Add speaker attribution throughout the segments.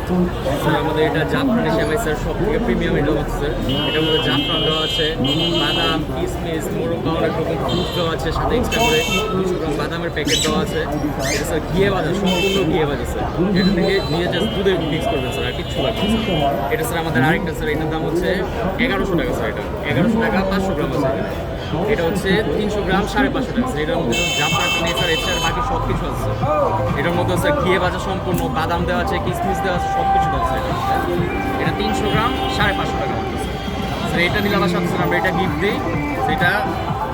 Speaker 1: Sir আমাদের এটা জাফরানি সেমাই sir, সব থেকে প্রিমিয়াম এটা হচ্ছে স্যার। এটার মধ্যে জাফরান দেওয়া আছে, বাদাম, কিশমিশ, মোরব্বা, অনেক রকম ফ্রুট দেওয়া আছে, সাথে এক্সট্রা করে 200 গ্রাম বাদামের প্যাকেট দেওয়া আছে। এটা স্যার ঘিয়ে ভাজা, সম্পূর্ণ ঘিয়ে ভাজা স্যার। এটা থেকে নিয়ে জাস্ট দুধে মিক্স করবেন স্যার, আর কিচ্ছু লাগবে না স্যার। এটা স্যার আমাদের আরেকটা স্যার, এটার দাম হচ্ছে 1100 টাকা স্যার। এটা 1100 টাকা 500 গ্রাম আছে। এটা হচ্ছে 300 গ্রাম 550 টাকা স্যার। এটার মধ্যে জাফরানটা নেই স্যার, এছাড়া বাকি সব কিছু আছে স্যার। এটার মধ্যে স্যার ঘিয়ে ভাজা সম্পূর্ণ, বাদাম দেওয়া আছে, কিশমিশ দেওয়া আছে, সব কিছু দেওয়া আছে এটার মধ্যে। এটা 300 গ্রাম 550 টাকা মতো স্যার। এটা নিলে আমার সাথে স্যার আমরা এটা গিফট দিই, সেটা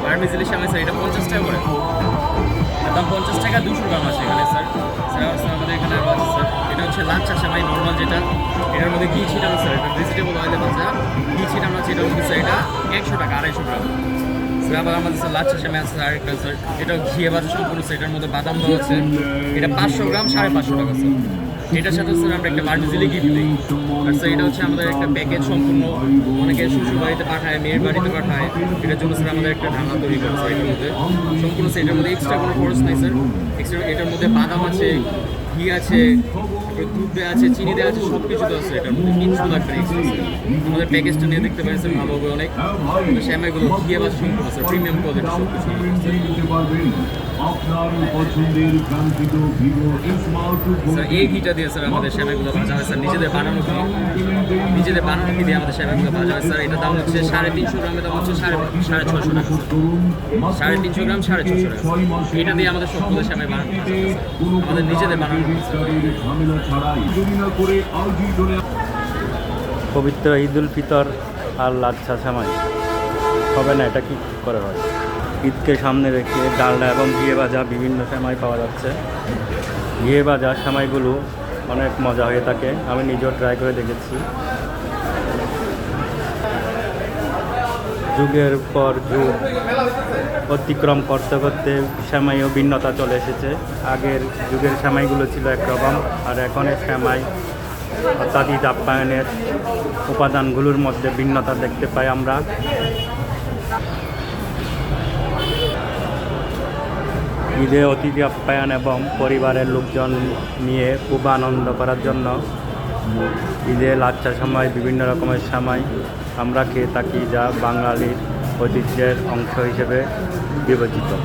Speaker 1: বার্মিজেলি সেমাই স্যার। এটা 50 টাকা করে, একদম 50 টাকা 200 গ্রাম আছে এখানে স্যার। স্যার আমাদের এখানে আরও আছে স্যার। এটা হচ্ছে লাচ্ছা সেমাই নর্মাল যেটা, এটার মধ্যে ঘি ছিটানো স্যার। এটা ভেজিটেবল অয়েলে ভাজা, ঘি ছিটানো আছে। এটার মধ্যে স্যার এটা 100 টাকা 250 গ্রাম স্যার। আবার আমাদের স্যার লাচ্ছা সেমাই আছে আরেকটা স্যার, এটা ঘিয়ে ভাজা সম্পূর্ণ স্যার। এটার মধ্যে বাদাম দেওয়া আছে। এটা 500 গ্রাম 550 টাকা স্যার। এটার সাথে স্যার আমরা একটা বার্মিজেলি গিফট দিই। আর স্যার এটা হচ্ছে আমাদের একটা প্যাকেজ সম্পূর্ণ, অনেকে শ্বশুর বাড়িতে পাঠায়, মেয়ের বাড়িতে পাঠায়। এটার জন্য স্যার আমাদের একটা ঢাকনা তৈরি করে স্যার। এটার মধ্যে সম্পূর্ণ স্যার, এটার মধ্যে এক্সট্রা কোনো খরচ নাই স্যার। এক্সট্রা এটার মধ্যে বাদাম আছে, ঘি আছে, দুধ দেওয়া আছে, চিনি দেওয়া আছে, সব কিছু দেওয়া আছে এটার মধ্যে, কিচ্ছু লাগবে না এক্সট্রা স্যার। আমাদের প্যাকেজটা নিয়ে দেখতে পারেন স্যার, ভালো হবে অনেক। শ্যামাইগুলো ঘিয়ে বাজা সম্পূর্ণ স্যার, প্রিমিয়াম কোয়ালিটি সব কিছু স্যার। এই ঘিটা দিয়ে স্যার আমাদের শ্যামাইগুলো ভাজা হয় স্যার, নিজেদের বানানো ঘি, নিজেদের বানানো ঘি দিয়ে আমাদের শ্যামাইগুলো ভাজা হয় স্যার। এটার দাম হচ্ছে 350 গ্রামের দাম হচ্ছে 650 টাকা, 350 গ্রাম 650 টাকা। এটা দিয়ে আমাদের সবগুলো শ্যামাই বানানো হয় স্যার, আমাদের নিজেদের বানানো ঘি স্যার।
Speaker 2: পবিত্র ঈদ উল ফিতর আর লাচ্ছা সেমাই হবে না, এটা কি করে হয়? ঈদকে সামনে রেখে ডালনা এবং ঘিয়ে ভাজা বিভিন্ন সেমাই পাওয়া যাচ্ছে। ঘিয়ে ভাজা সেমাইগুলো অনেক মজা হয়ে থাকে, আমি নিজেও ট্রাই করে দেখেছি। যুগের পর যুগ অতিক্রম করতে করতে সেমাইও ভিন্নতা চলে এসেছে। আগের যুগের সেমাইগুলো ছিল একরকম, আর এখনের সেমাই অর্থাৎ ঈদ আপ্যায়নের উপাদানগুলোর মধ্যে ভিন্নতা দেখতে পাই আমরা। ঈদে অতিথি আপ্যায়ন এবং পরিবারের লোকজন নিয়ে খুব আনন্দ করার জন্য ঈদে লাচ্ছা সেমাই, বিভিন্ন রকমের সেমাই আমরা খেয়ে থাকি, যা বাঙালির ঐতিহ্যের অংশ হিসেবে বিবেচিত।